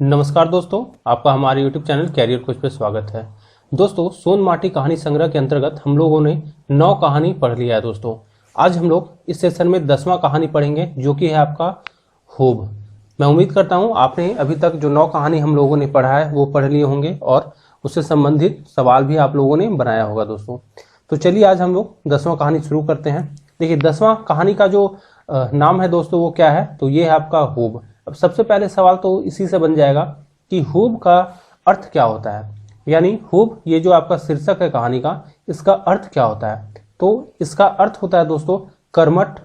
नमस्कार दोस्तों, आपका हमारे YouTube चैनल कैरियर कोच पे स्वागत है। दोस्तों, सोन माटी कहानी संग्रह के अंतर्गत हम लोगों ने 9 कहानी पढ़ लिया है। दोस्तों, आज हम लोग इस सेशन में 10वां कहानी पढ़ेंगे, जो कि है आपका हूब। मैं उम्मीद करता हूं आपने अभी तक जो 9 कहानी हम लोगों ने पढ़ा है वो पढ़ लिए होंगे और उससे संबंधित सवाल भी आप लोगों ने बनाया होगा। दोस्तों, तो चलिए आज हम लोग 10वां कहानी शुरू करते हैं। देखिए, 10वां कहानी का जो नाम है दोस्तों वो क्या है, तो ये है आपका हूब। अब सबसे पहले सवाल तो इसी से बन जाएगा कि हूब का अर्थ क्या होता है, यानी हूब ये जो आपका शीर्षक है कहानी का, इसका अर्थ क्या होता है। तो इसका अर्थ होता है दोस्तों कर्मठ,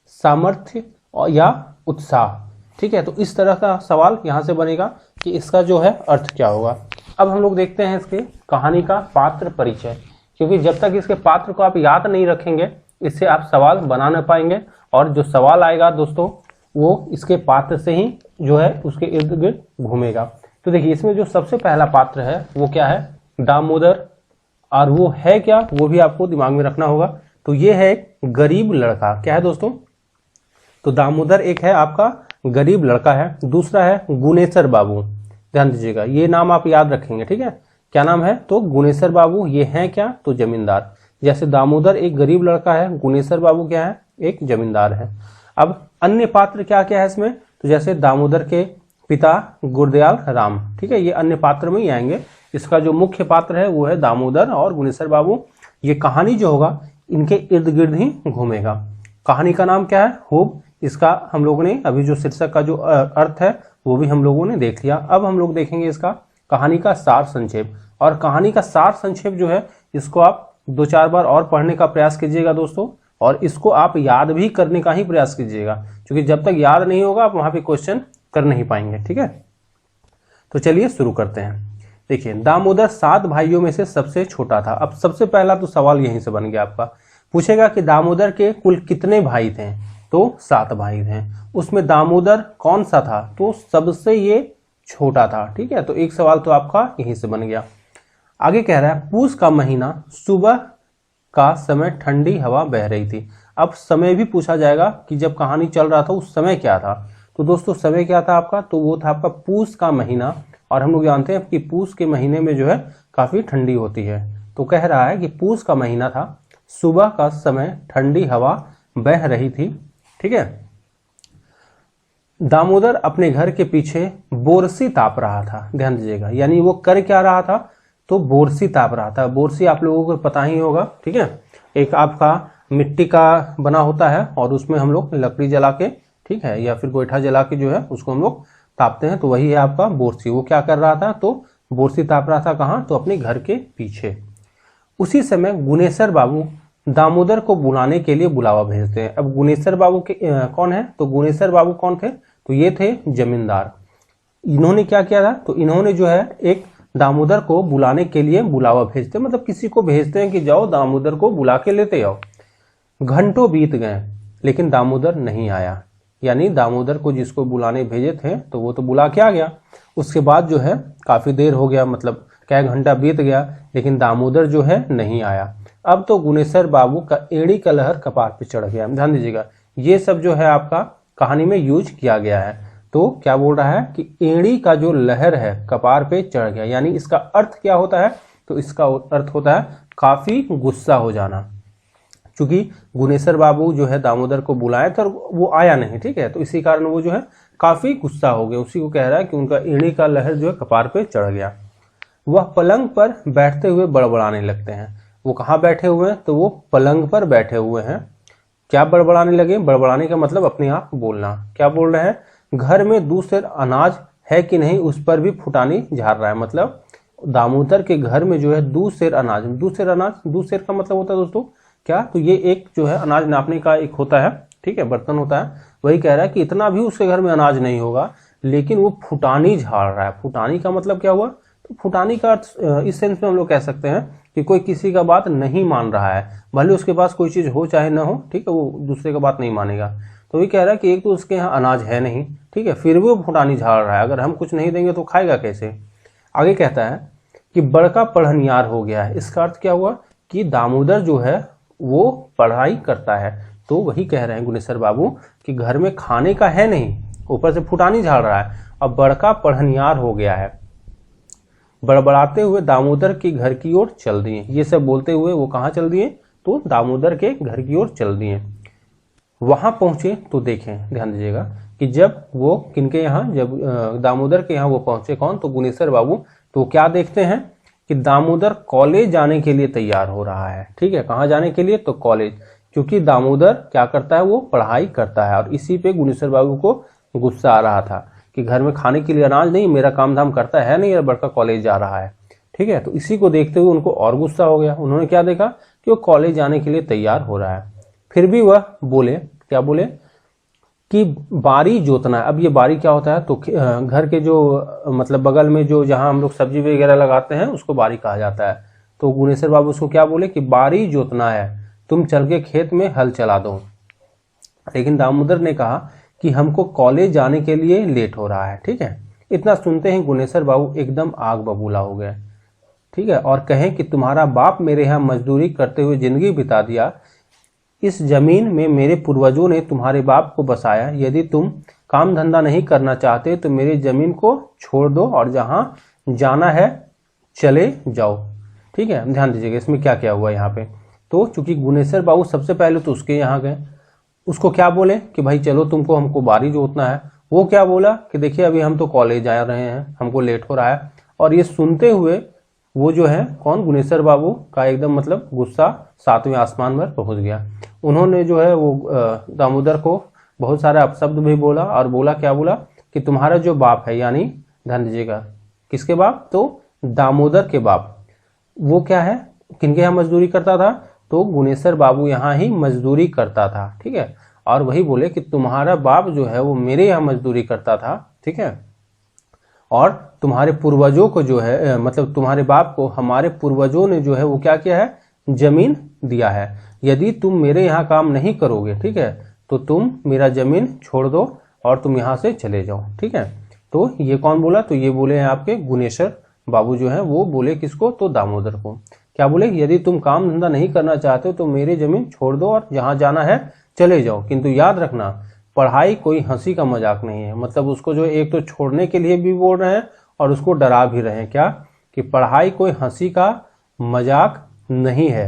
सामर्थ्य या उत्साह। ठीक है, तो इस तरह का सवाल यहां से बनेगा कि इसका जो है अर्थ क्या होगा। अब हम लोग देखते हैं इसके कहानी का पात्र परिचय, क्योंकि जब तक इसके पात्र को आप याद नहीं रखेंगे इससे आप सवाल बना नहीं पाएंगे, और जो सवाल आएगा दोस्तों वो इसके पात्र से ही जो है उसके इर्द गिर्द घूमेगा। तो देखिए, इसमें जो सबसे पहला पात्र है वो क्या है, दामोदर। और वो है क्या, वो भी आपको दिमाग में रखना होगा। तो ये है एक गरीब लड़का। क्या है दोस्तों, तो दामोदर एक है आपका गरीब लड़का है। दूसरा है गुनेसर बाबू। ध्यान दीजिएगा, ये नाम आप याद रखेंगे। ठीक है, क्या नाम है, तो गुनेसर बाबू। ये हैं क्या, तो जमींदार। जैसे दामोदर एक गरीब लड़का है, गुनेसर बाबू क्या है, एक जमींदार है। अब अन्य पात्र क्या क्या है इसमें, तो जैसे दामोदर के पिता गुरदयाल राम। ठीक है, ये अन्य पात्र में ही आएंगे। इसका जो मुख्य पात्र है वो है दामोदर और गुनेसर बाबू। ये कहानी जो होगा इनके इर्द गिर्द ही घूमेगा। कहानी का नाम क्या है, हूब। इसका हम लोगों ने अभी जो शीर्षक का जो अर्थ है वो भी हम लोगों ने देख लिया। अब हम लोग देखेंगे इसका कहानी का सार संक्षेप। और कहानी का सार संक्षेप जो है इसको आप 2-4 बार और पढ़ने का प्रयास कीजिएगा दोस्तों, और इसको आप याद भी करने का ही प्रयास कीजिएगा, क्योंकि जब तक याद नहीं होगा आप वहां पे क्वेश्चन कर नहीं पाएंगे। ठीक है, तो चलिए शुरू करते हैं। देखिए, दामोदर 7 भाइयों में से सबसे छोटा था। अब सबसे पहला तो सवाल यहीं से बन गया आपका, पूछेगा कि दामोदर के कुल कितने भाई थे, तो 7 भाई थे। उसमें दामोदर कौन सा था, तो सबसे ये छोटा था। ठीक है, तो एक सवाल तो आपका यहीं से बन गया। आगे कह रहा है पूस का महीना, सुबह का समय, ठंडी हवा बह रही थी। अब समय भी पूछा जाएगा कि जब कहानी चल रहा था उस समय क्या था। तो दोस्तों समय क्या था आपका, तो वो था आपका पूस का महीना। और हम लोग जानते हैं कि पूस के महीने में जो है काफी ठंडी होती है। तो कह रहा है कि पूस का महीना था, सुबह का समय, ठंडी हवा बह रही थी। ठीक है, दामोदर अपने घर के पीछे बोरसी ताप रहा था। ध्यान दीजिएगा, यानी वो कर क्या रहा था, तो बोरसी ताप रहा था। बोरसी आप लोगों को पता ही होगा। ठीक है, एक आपका मिट्टी का बना होता है और उसमें हम लोग लकड़ी जला के, ठीक है, या फिर गोईठा जला के जो है उसको हम लोग तापते हैं, तो वही है आपका बोरसी। वो क्या कर रहा था, तो बोरसी ताप रहा था। कहाँ, तो अपने घर के पीछे। उसी समय गुनेसर बाबू दामोदर को बुलाने के लिए बुलावा भेजते हैं। अब गुनेसर बाबू के कौन है, तो गुनेसर बाबू कौन थे, तो ये थे जमींदार। इन्होंने क्या किया था, तो इन्होंने जो है एक दामोदर को बुलाने के लिए बुलावा भेजते, मतलब किसी को भेजते हैं कि जाओ दामोदर को बुला के लेते आओ। घंटों बीत गए लेकिन दामोदर नहीं आया, यानी दामोदर को जिसको बुलाने भेजे थे तो वो तो बुला के आ गया। उसके बाद जो है काफी देर हो गया, मतलब क्या घंटा बीत गया, लेकिन दामोदर जो है नहीं आया। अब तो गुनेसर बाबू का एड़ी का लहर कपार पे चढ़ गया। ध्यान दीजिएगा, ये सब जो है आपका कहानी में यूज किया गया है। तो क्या बोल रहा है कि एड़ी का जो लहर है कपार पे चढ़ गया, यानी इसका अर्थ क्या होता है, तो इसका अर्थ होता है काफी गुस्सा हो जाना। क्योंकि गुनेसर बाबू जो है दामोदर को बुलाए थे और वो आया नहीं। ठीक है, तो इसी कारण वो जो है काफी गुस्सा हो गया। उसी को कह रहा है कि उनका एड़ी का लहर जो है कपार पे चढ़ गया। वह पलंग पर बैठते हुए बड़बड़ाने लगते हैं। वो कहाँ बैठे हुए हैं, तो वो पलंग पर बैठे हुए हैं। क्या बड़बड़ाने लगे, बड़बड़ाने का मतलब अपने आप बोलना। क्या बोल रहे हैं, घर में 2 सेर अनाज है कि नहीं उस पर भी फुटानी झाड़ रहा है। मतलब दामोदर के घर में जो है 2 सेर अनाज, 2 सेर अनाज, 2 सेर का मतलब होता है दोस्तों क्या, तो ये एक जो है अनाज नापने का एक होता है, ठीक है, बर्तन होता है। वही कह रहा है कि इतना भी उसके घर में अनाज नहीं होगा, लेकिन वो फुटानी झाड़ रहा है। फुटानी का मतलब क्या हुआ, तो फुटानी का अर्थ इस सेंस में हम लोग कह सकते हैं कि कोई किसी का बात नहीं मान रहा है, भले उसके पास कोई चीज हो चाहे ना हो, ठीक है, वो दूसरे का बात नहीं मानेगा। तो ये कह रहा है कि एक तो उसके यहाँ अनाज है नहीं, ठीक है, फिर भी वो फुटानी झाड़ रहा है। अगर हम कुछ नहीं देंगे तो खाएगा कैसे। आगे कहता है कि बड़का पढ़नियार हो गया है। इसका अर्थ क्या हुआ कि दामोदर जो है वो पढ़ाई करता है। तो वही कह रहे हैं गुनेसर बाबू कि घर में खाने का है नहीं, ऊपर से फुटानी झाड़ रहा है, अब बड़का पढ़नियार हो गया है। बड़बड़ाते हुए दामोदर के घर की ओर चल दिए। ये सब बोलते हुए वो कहाँ चल दिए? तो दामोदर के घर की ओर चल दिए। वहां पहुंचे तो देखें, ध्यान दीजिएगा कि जब वो किनके यहाँ, जब दामोदर के यहाँ वो पहुंचे, कौन? तो गुनेश्वर बाबू। तो क्या देखते हैं कि दामोदर कॉलेज जाने के लिए तैयार हो रहा है। ठीक है, कहाँ जाने के लिए? तो कॉलेज, क्योंकि दामोदर क्या करता है? वो पढ़ाई करता है। और इसी पे गुनेश्वर बाबू को गुस्सा आ रहा था कि घर में खाने के लिए अनाज नहीं, मेरा काम धाम करता है नहीं, बड़का कॉलेज जा रहा है। ठीक है, तो इसी को देखते हुए उनको और गुस्सा हो गया। उन्होंने क्या देखा कि वो कॉलेज जाने के लिए तैयार हो रहा है। फिर भी वह बोले, क्या बोले? कि बारी जोतना है। अब ये बारी क्या होता है? तो घर के जो मतलब बगल में जो जहां हम लोग सब्जी वगैरह लगाते हैं उसको बारी कहा जाता है। तो गुनेश्वर बाबू उसको क्या बोले कि बारी जोतना है, तुम चल के खेत में हल चला दो। लेकिन दामोदर ने कहा कि हमको कॉलेज जाने के लिए लेट हो रहा है। ठीक है, इतना सुनते ही गुनेश्वर बाबू एकदम आग बबूला हो गए। ठीक है, और कहें कि तुम्हारा बाप मेरे यहाँ मजदूरी करते हुए जिंदगी बिता दिया, इस जमीन में मेरे पूर्वजों ने तुम्हारे बाप को बसाया। यदि तुम काम धंधा नहीं करना चाहते तो मेरी जमीन को छोड़ दो और जहां जाना है चले जाओ। ठीक है, ध्यान दीजिएगा इसमें क्या क्या हुआ यहाँ पे। तो चूंकि गुनेश्वर बाबू सबसे पहले तो उसके यहाँ गए, उसको क्या बोले कि भाई चलो तुमको हमको बारी जोतना है। वो क्या बोला कि देखिए अभी हम तो कॉलेज जा रहे हैं, हमको लेट हो रहा है। और ये सुनते हुए वो जो है कौन? गुनेश्वर बाबू का एकदम मतलब गुस्सा 7वें आसमान पर पहुंच गया। उन्होंने जो है वो दामोदर को बहुत सारे अपशब्द भी बोला और बोला, क्या बोला कि तुम्हारा जो बाप है, यानी ध्यान दीजिएगा किसके बाप? तो दामोदर के बाप। वो क्या है? किनके यहाँ मजदूरी करता था? तो गुनेश्वर बाबू यहाँ ही मजदूरी करता था। ठीक है, और वही बोले कि तुम्हारा बाप जो है वो मेरे यहाँ मजदूरी करता था। ठीक है, और तुम्हारे पूर्वजों को जो है मतलब तुम्हारे बाप को हमारे पूर्वजों ने जो है वो क्या किया है? जमीन दिया है। यदि तुम मेरे यहाँ काम नहीं करोगे, ठीक है, तो तुम मेरा जमीन छोड़ दो और तुम यहाँ से चले जाओ। ठीक है, तो ये कौन बोला? तो ये बोले हैं आपके गुनेश्वर बाबू जो है वो बोले किसको? तो दामोदर को। क्या बोले? यदि तुम काम धंधा नहीं करना चाहते हो तो मेरी जमीन छोड़ दो और जहां जाना है चले जाओ, किंतु याद रखना पढ़ाई कोई हंसी का मजाक नहीं है। मतलब उसको जो एक तो छोड़ने के लिए भी बोल रहे हैं और उसको डरा भी रहे हैं, क्या कि पढ़ाई कोई हंसी का मजाक नहीं है,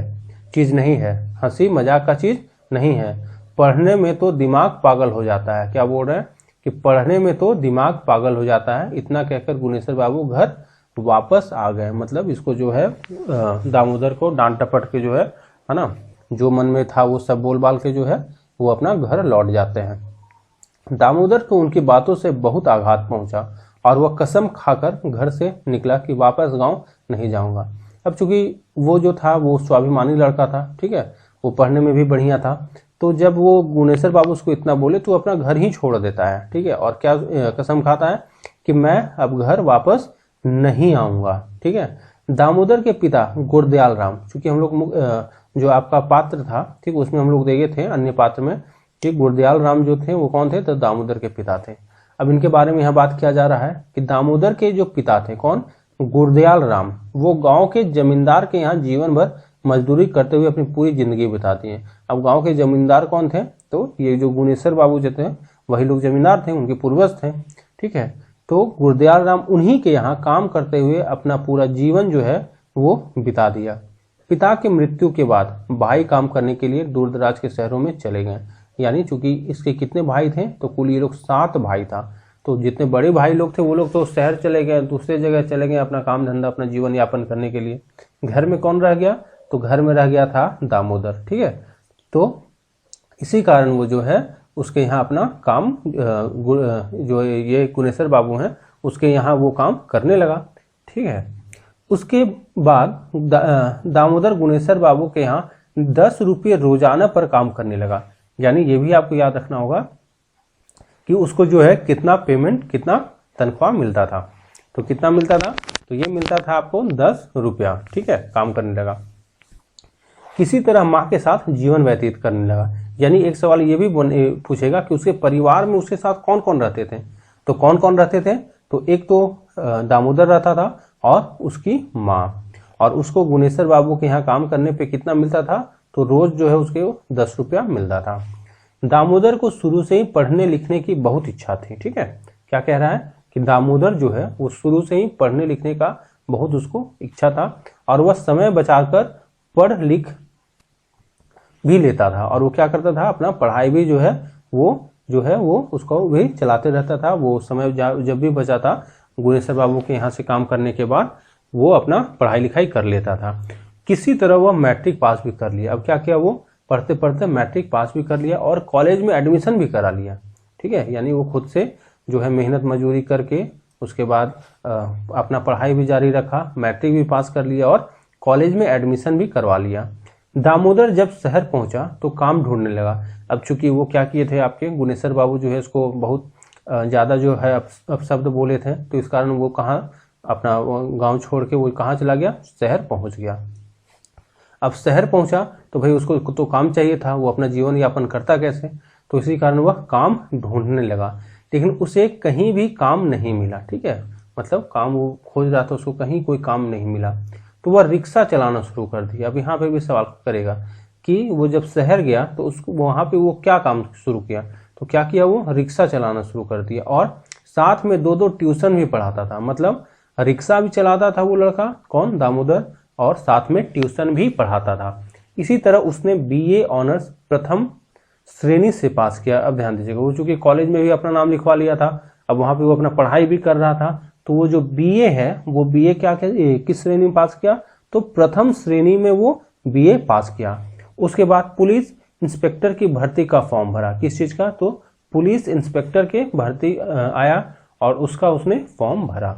चीज नहीं है, हंसी मजाक का चीज नहीं है। पढ़ने में तो दिमाग पागल हो जाता है। क्या बोल रहे हैं कि पढ़ने में तो दिमाग पागल हो जाता है। इतना कहकर गुनेश्वर बाबू घर वापस आ गए। मतलब इसको जो है दामोदर को डांट टपट के जो है ना, जो मन में था वो सब बोल बाल के जो है वो अपना घर लौट जाते हैं। दामोदर को उनकी बातों से बहुत आघात पहुंचा और वह कसम खाकर घर से निकला कि वापस गांव नहीं जाऊंगा। अब चूंकि वो जो था वो स्वाभिमानी लड़का था, ठीक है, वो पढ़ने में भी बढ़िया था, तो जब वो गुनेश्वर बाबू उसको इतना बोले तो अपना घर ही छोड़ देता है। ठीक है, और क्या कसम खाता है कि मैं अब घर वापस नहीं आऊंगा। ठीक है, दामोदर के पिता गुरदयाल राम, चूंकि हम लोग जो आपका पात्र था, ठीक, उसमें हम लोग देखे थे अन्य पात्र में कि गुरदयाल राम जो थे वो कौन थे? तो दामोदर के पिता थे। अब इनके बारे में यहाँ बात किया जा रहा है कि दामोदर के जो पिता थे कौन? गुरदयाल राम, वो गांव के जमींदार के यहाँ जीवन भर मजदूरी करते हुए अपनी पूरी जिंदगी बिताती हैं। अब गांव के जमींदार कौन थे? तो ये जो गुनेश्वर बाबू जो थे वही लोग जमींदार थे, उनके पूर्वज थे। ठीक है, तो गुरदयाल राम उन्हीं के यहाँ काम करते हुए अपना पूरा जीवन जो है वो बिता दिया। पिता की मृत्यु के बाद भाई काम करने के लिए दूर दराज के शहरों में चले गए। यानी चूंकि इसके कितने भाई थे? तो कुल ये लोग 7 भाई था। तो जितने बड़े भाई लोग थे वो लोग तो शहर चले गए, दूसरे जगह चले गए अपना काम धंधा, अपना जीवन यापन करने के लिए। घर में कौन रह गया? तो घर में रह गया था दामोदर। ठीक है, तो इसी कारण वो जो है उसके यहाँ अपना काम जो ये गुनेश्वर बाबू हैं उसके यहाँ वो काम करने लगा। ठीक है, उसके बाद दामोदर गुनेश्वर बाबू के यहाँ 10 रुपये रोजाना पर काम करने लगा। यानी ये भी आपको याद रखना होगा कि उसको जो है कितना पेमेंट, कितना तनख्वाह मिलता था। तो कितना मिलता था? तो ये मिलता था आपको 10 रुपया। ठीक है, काम करने लगा। किसी तरह माँ के साथ जीवन व्यतीत करने लगा। यानी एक सवाल ये भी पूछेगा कि उसके परिवार में उसके साथ कौन कौन रहते थे? तो कौन कौन रहते थे? तो एक तो दामोदर रहता था और उसकी माँ, और उसको गुनेश्वर बाबू के यहाँ काम करने पे कितना मिलता था? तो रोज जो है उसके 10 रुपया मिलता था। दामोदर को शुरू से ही पढ़ने लिखने की बहुत इच्छा थी। ठीक है, क्या कह रहा है कि दामोदर जो है वो शुरू से ही पढ़ने लिखने का बहुत उसको इच्छा था और वह समय बचाकर पढ़ लिख भी लेता था। और वो क्या करता था, अपना पढ़ाई भी जो है वो उसको भी चलाते रहता था। वो समय जब भी बचा था गुनेश्वर बाबू के यहाँ से काम करने के बाद वो अपना पढ़ाई लिखाई कर लेता था। किसी तरह वह मैट्रिक पास भी कर लिया। अब क्या किया, वो पढ़ते पढ़ते मैट्रिक पास भी कर लिया और कॉलेज में एडमिशन भी करा लिया। ठीक है, यानी वो खुद से जो है मेहनत मजदूरी करके उसके बाद अपना पढ़ाई भी जारी रखा, मैट्रिक भी पास कर लिया और कॉलेज में एडमिशन भी करवा लिया। दामोदर जब शहर पहुंचा तो काम ढूंढने लगा। अब चूंकि वो क्या किए थे, आपके गुनेश्वर बाबू जो है इसको बहुत ज़्यादा जो है अपशब्द बोले थे, तो इस कारण वो कहाँ अपना गांव छोड़ के वो कहाँ चला गया, शहर पहुंच गया। अब शहर पहुंचा तो भाई उसको तो काम चाहिए था, वो अपना जीवन यापन करता कैसे, तो इसी कारण वह काम ढूंढने लगा। लेकिन उसे कहीं भी काम नहीं मिला। ठीक है, मतलब काम वो खोज रहा था, उसको कहीं कोई काम नहीं मिला। तो वह रिक्शा चलाना शुरू कर दिया। अब यहाँ पे भी सवाल करेगा कि वो जब शहर गया तो उसको वहाँ पे वो क्या काम शुरू किया, तो क्या किया, वो रिक्शा चलाना शुरू कर दिया और साथ में 2-2 ट्यूशन भी पढ़ाता था। मतलब रिक्शा भी चलाता था वो लड़का, कौन, दामोदर, और साथ में ट्यूशन भी पढ़ाता था। इसी तरह उसने BA ऑनर्स प्रथम श्रेणी से पास किया। अब ध्यान दीजिएगा, वो चूंकि कॉलेज में भी अपना नाम लिखवा लिया था, अब वहाँ पे वो अपना पढ़ाई भी कर रहा था, तो वो जो BA है वो BA किस श्रेणी में पास किया, तो प्रथम श्रेणी में वो BA पास किया। उसके बाद पुलिस इंस्पेक्टर की भर्ती का फॉर्म भरा। किस चीज का, तो पुलिस इंस्पेक्टर के भर्ती आया और उसका उसने फॉर्म भरा,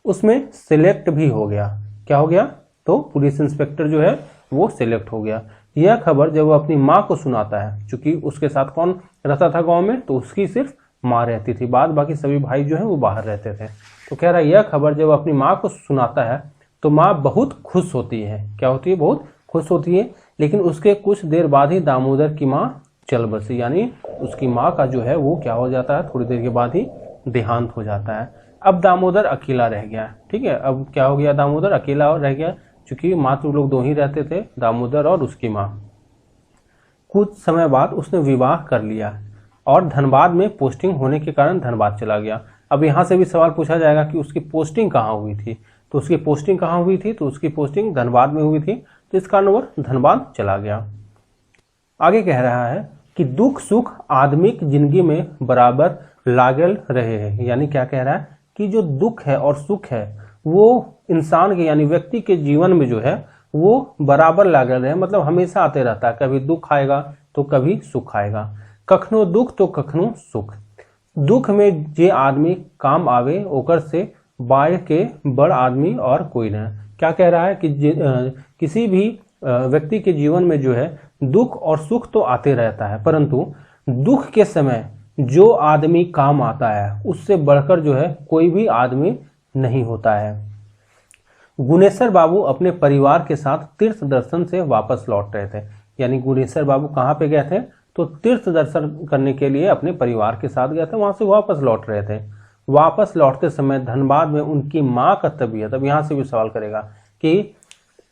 उसमें सिलेक्ट भी हो गया। क्या हो गया, तो पुलिस इंस्पेक्टर जो है वो सिलेक्ट हो गया। यह खबर जब वो अपनी माँ को सुनाता है, चूंकि उसके साथ कौन रहता था गांव में, तो उसकी सिर्फ माँ रहती थी, बाद बाकी सभी भाई जो है वो बाहर रहते थे। तो कह रहा है यह खबर जब अपनी माँ को सुनाता है तो माँ बहुत खुश होती है। क्या होती है, बहुत खुश होती है। लेकिन उसके कुछ देर बाद ही दामोदर की माँ चल बसी, यानी उसकी माँ का जो है वो क्या हो जाता है, थोड़ी देर के बाद ही देहांत हो जाता है। अब दामोदर अकेला रह गया। ठीक है, अब क्या हो गया, दामोदर अकेला रह गया, क्योंकि मात्र लोग 2 ही रहते थे, दामोदर और उसकी माँ। कुछ समय बाद उसने विवाह कर लिया और धनबाद में पोस्टिंग होने के कारण धनबाद चला गया। अब यहाँ से भी सवाल पूछा जाएगा कि उसकी पोस्टिंग कहाँ हुई थी, तो उसकी पोस्टिंग कहाँ हुई थी, तो उसकी पोस्टिंग धनबाद में हुई थी, तो इस कारण वह धनबाद चला गया। आगे कह रहा है कि दुख सुख आदमी की जिंदगी में बराबर लागल रहे हैं। यानी क्या कह रहा है कि जो दुख है और सुख है वो इंसान के यानी व्यक्ति के जीवन में जो है वो बराबर लागल रहे, मतलब हमेशा आते रहता है। कभी दुख आएगा तो कभी सुख आएगा, कखनो दुख तो कखनो सुख। दुख में जे आदमी काम आवे ओकर से बाढ़ के बड़ आदमी और कोई न। क्या कह रहा है कि किसी भी व्यक्ति के जीवन में जो है दुख और सुख तो आते रहता है, परंतु दुख के समय जो आदमी काम आता है उससे बढ़कर जो है कोई भी आदमी नहीं होता है। गुनेश्वर बाबू अपने परिवार के साथ तीर्थ दर्शन से वापस लौट रहे थे। यानी गुनेश्वर बाबू कहाँ पे गए थे, तो तीर्थ दर्शन करने के लिए अपने परिवार के साथ गए थे, वहां से वापस लौट रहे थे। वापस लौटते समय धनबाद में उनकी माँ का तबीयत, अब यहाँ से भी सवाल करेगा कि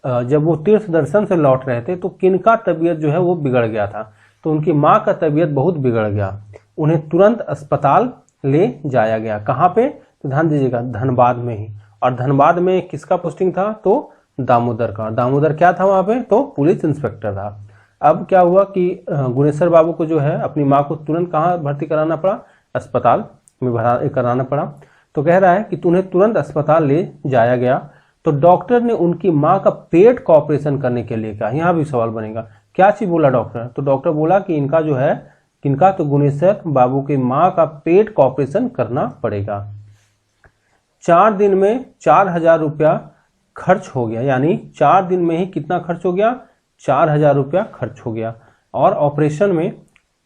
जब वो तीर्थ दर्शन से लौट रहे थे तो किनका तबीयत जो है वो बिगड़ गया था, तो उनकी माँ का तबीयत बहुत बिगड़ गया। उन्हें तुरंत अस्पताल ले जाया गया। कहाँ पे, तो ध्यान दीजिएगा धनबाद में ही। और धनबाद में किसका पोस्टिंग था, तो दामोदर का। दामोदर क्या था वहां पे, तो पुलिस इंस्पेक्टर था। अब क्या हुआ कि गुनेश्वर बाबू को जो है अपनी माँ को तुरंत कहाँ भर्ती कराना पड़ा, अस्पताल में कराना पड़ा। तो कह रहा है कि उन्हें तुरंत अस्पताल ले जाया गया। तो डॉक्टर ने उनकी माँ का पेट का ऑपरेशन करने के लिए कहा। यहाँ भी सवाल बनेगा, क्या चीज बोला डॉक्टर, तो डॉक्टर बोला कि इनका जो है किनका, तो गुनेश्वर बाबू की माँ का पेट का ऑपरेशन करना पड़ेगा। 4 दिन में 4000 रुपया खर्च हो गया। यानी 4 दिन में ही कितना खर्च हो गया, 4000 रुपया खर्च हो गया। और ऑपरेशन में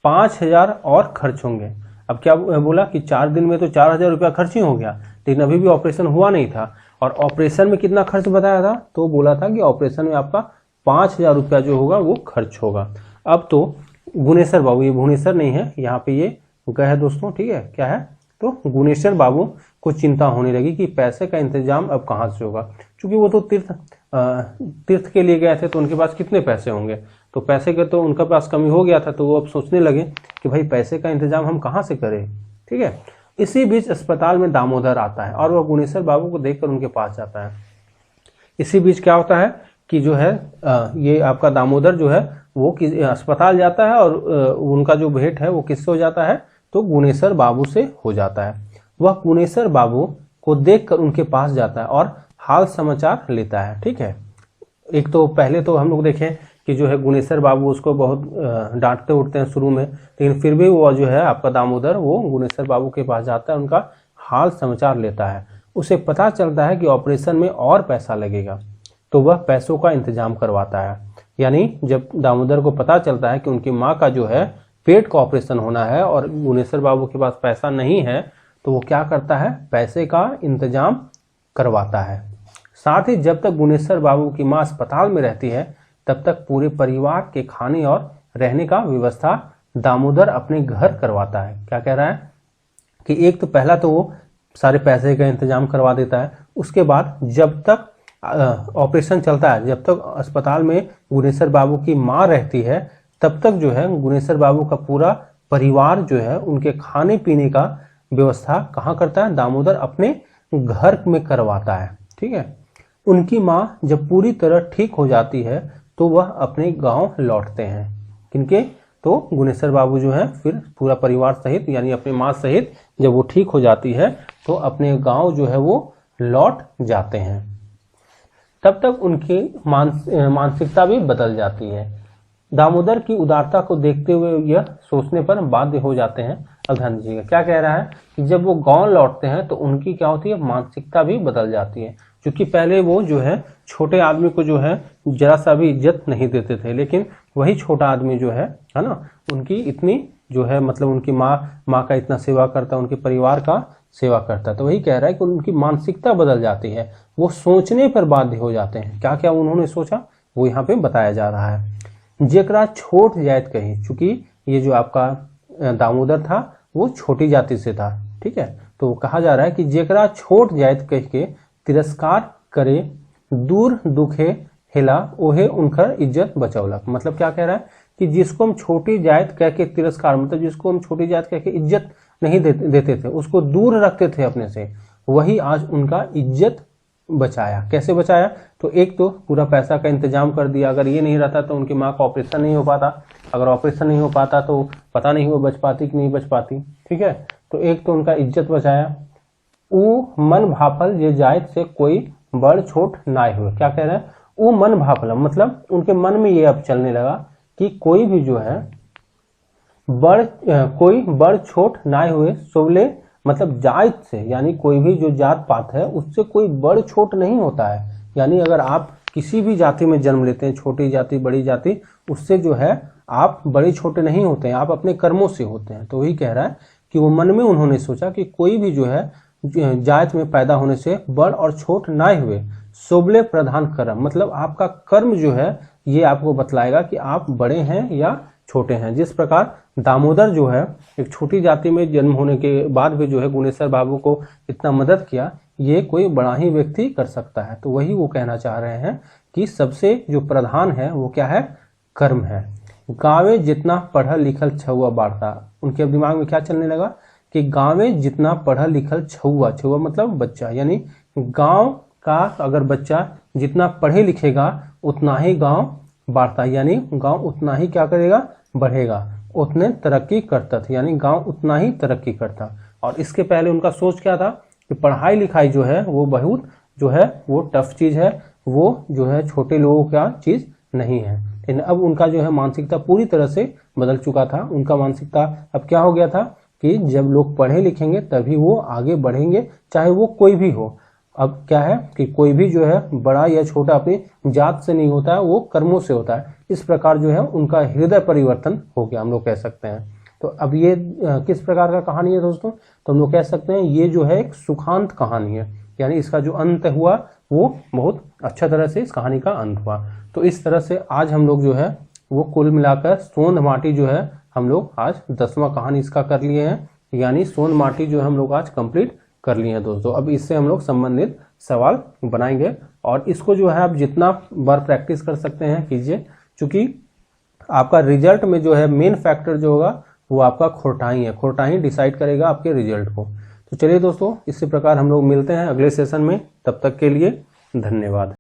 5000 और खर्च होंगे। अब क्या बोला कि 4 दिन में तो 4000 रुपया खर्च ही हो गया, लेकिन अभी भी ऑपरेशन हुआ नहीं था। और ऑपरेशन में कितना खर्च बताया था, तो बोला था कि ऑपरेशन में आपका 5000 रुपया जो होगा वो खर्च होगा। अब तो गुनेश्वर बाबू, ये भुवनेश्वर नहीं है, यहाँ पे ये गए है दोस्तों, ठीक है, क्या है, तो गुनेश्वर बाबू को चिंता होने लगी कि पैसे का इंतजाम अब कहाँ से होगा, क्योंकि वो तो तीर्थ के लिए गए थे, तो उनके पास कितने पैसे होंगे, तो पैसे के तो उनके पास कमी हो गया था। तो वो अब सोचने लगे कि भाई पैसे का इंतजाम हम कहाँ से करें। ठीक है, इसी बीच अस्पताल में दामोदर आता है और वह गुणेश्वर बाबू को देखकर उनके पास जाता है। इसी बीच क्या होता है कि जो है ये आपका दामोदर जो है वो अस्पताल जाता है और उनका जो भेंट है वो किससे हो जाता है, तो गुणेश्वर बाबू से हो जाता है। वह गुणेश्वर बाबू को देखकर उनके पास जाता है और हाल समाचार लेता है। ठीक है, एक तो पहले तो हम लोग देखें कि जो है गुणेश्वर बाबू उसको बहुत डांटते उठते हैं शुरू में, लेकिन फिर भी वो जो है आपका दामोदर वो गुणेश्वर बाबू के पास जाता है, उनका हाल समाचार लेता है। उसे पता चलता है कि ऑपरेशन में और पैसा लगेगा, तो वह पैसों का इंतजाम करवाता है। यानी जब दामोदर को पता चलता है कि उनकी माँ का जो है पेट का ऑपरेशन होना है और गुणेश्वर बाबू के पास पैसा नहीं है, तो वो क्या करता है, पैसे का इंतजाम करवाता है। साथ ही जब तक गुणेश्वर बाबू की माँ अस्पताल में रहती है तब तक पूरे परिवार के खाने और रहने का व्यवस्था दामोदर अपने घर करवाता है। क्या कह रहा है कि एक तो पहला तो वो सारे पैसे का इंतजाम करवा देता है, उसके बाद जब तक ऑपरेशन चलता है, जब तक अस्पताल में गुणेश्वर बाबू की माँ रहती है तब तक जो है गुणेश्वर बाबू का पूरा परिवार जो है उनके खाने पीने का व्यवस्था कहाँ करता है, दामोदर अपने घर में करवाता है। ठीक है, उनकी माँ जब पूरी तरह ठीक हो जाती है तो वह अपने गांव लौटते हैं। किनके, तो गुणेश्वर बाबू जो है फिर पूरा परिवार सहित यानी अपनी माँ सहित जब वो ठीक हो जाती है तो अपने गांव जो है वो लौट जाते हैं। तब तक उनकी मानसिकता भी बदल जाती है। दामोदर की उदारता को देखते हुए यह सोचने पर बाध्य हो जाते हैं। अब ध्यान दीजिएगा क्या कह रहा है कि जब वो गांव लौटते हैं तो उनकी क्या होती है, मानसिकता भी बदल जाती है। क्योंकि पहले वो जो है छोटे आदमी को जो है जरा सा भी इज्जत नहीं देते थे, लेकिन वही छोटा आदमी जो है ना, उनकी इतनी जो है मतलब उनकी माँ का इतना सेवा करता है, उनके परिवार का सेवा करता है। तो वही कह रहा है कि उनकी मानसिकता बदल जाती है, वो सोचने पर बाध्य हो जाते हैं। क्या क्या उन्होंने सोचा वो यहाँ पे बताया जा रहा है। जेकरा छोट जात कही, चूंकि ये जो आपका दामोदर था वो छोटी जाति से था। ठीक है, तो कहा जा रहा है कि जेकरा छोट जात कह के तिरस्कार करे, दूर दुखे हेला ओहे उनकर इज्जत बचौलक। मतलब क्या कह रहा है कि जिसको हम छोटी जात कह के तिरस्कार, मतलब जिसको हम छोटी जात कह के इज्जत नहीं देते थे, उसको दूर रखते थे अपने से, वही आज उनका इज्जत बचाया। कैसे बचाया, तो एक तो पूरा पैसा का इंतजाम कर दिया। अगर ये नहीं रहता तो उनकी माँ का ऑपरेशन नहीं हो पाता, अगर ऑपरेशन नहीं हो पाता तो पता नहीं वो बच पाती कि नहीं बच पाती। ठीक है, तो एक तो उनका इज्जत बचाया। ऊ मन भाफल जे जायत से कोई बड़ छोट नाय हुए। क्या कह रहे हैं, ऊ मन भाफल मतलब उनके मन में ये अब चलने लगा कि कोई भी जो है कोई बड़ छोट नाय हुए, सोवले मतलब जात से, यानी कोई भी जो जात पात है उससे कोई बड़ छोट नहीं होता है। यानी अगर आप किसी भी जाति में जन्म लेते हैं, छोटी जाति बड़ी जाति, उससे जो है आप बड़े छोटे नहीं होते हैं, आप अपने कर्मों से होते हैं। तो वही कह रहा है कि वो मन में उन्होंने सोचा कि कोई भी जो है जात में पैदा होने से बड़ और छोट ना हुए, सोबले प्रधान कर्म, मतलब आपका कर्म जो है ये आपको बतलाएगा कि आप बड़े हैं या छोटे हैं। जिस प्रकार दामोदर जो है एक छोटी जाति में जन्म होने के बाद भी जो है गुणेश्वर बाबू को इतना मदद किया, ये कोई बड़ा ही व्यक्ति कर सकता है। तो वही वो कहना चाह रहे हैं कि सबसे जो प्रधान है वो क्या है, कर्म है। गाँवे जितना पढ़ा लिखल छुआ बाढ़ता, उनके अब दिमाग में क्या चलने लगा कि गाँव में जितना पढ़ा लिखल छुआ मतलब बच्चा, यानी गांव का अगर बच्चा जितना पढ़े लिखेगा उतना ही गांव बढ़ता, यानी गांव उतना ही क्या करेगा, बढ़ेगा, उतने तरक्की करता था, यानी गांव उतना ही तरक्की करता। और इसके पहले उनका सोच क्या था कि पढ़ाई लिखाई जो है वो बहुत जो है वो टफ चीज है, वो जो है छोटे लोगों का चीज नहीं है। लेकिन अब उनका जो है मानसिकता पूरी तरह से बदल चुका था। उनका मानसिकता अब क्या हो गया था कि जब लोग पढ़े लिखेंगे तभी वो आगे बढ़ेंगे, चाहे वो कोई भी हो। अब क्या है कि कोई भी जो है बड़ा या छोटा अपनी जात से नहीं होता है, वो कर्मों से होता है। इस प्रकार जो है उनका हृदय परिवर्तन हो गया, हम लोग कह सकते हैं। तो अब ये किस प्रकार का कहानी है दोस्तों, तो हम लोग कह सकते हैं ये जो है एक सुखांत कहानी है, यानी इसका जो अंत हुआ वो बहुत अच्छा तरह से इस कहानी का अंत हुआ। तो इस तरह से आज हम लोग जो है वो कुल मिलाकर सोन माटी जो है हम लोग आज 10वां कहानी इसका कर लिए हैं, यानी सोन माटी जो हम लोग आज कंप्लीट कर लिए हैं दोस्तों। अब इससे हम लोग संबंधित सवाल बनाएंगे और इसको जो है आप जितना बार प्रैक्टिस कर सकते हैं कीजिए, क्योंकि आपका रिजल्ट में जो है मेन फैक्टर जो होगा वो आपका खोटाई है। खोटाई डिसाइड करेगा आपके रिजल्ट को। तो चलिए दोस्तों, इसी प्रकार हम लोग मिलते हैं अगले सेशन में। तब तक के लिए धन्यवाद।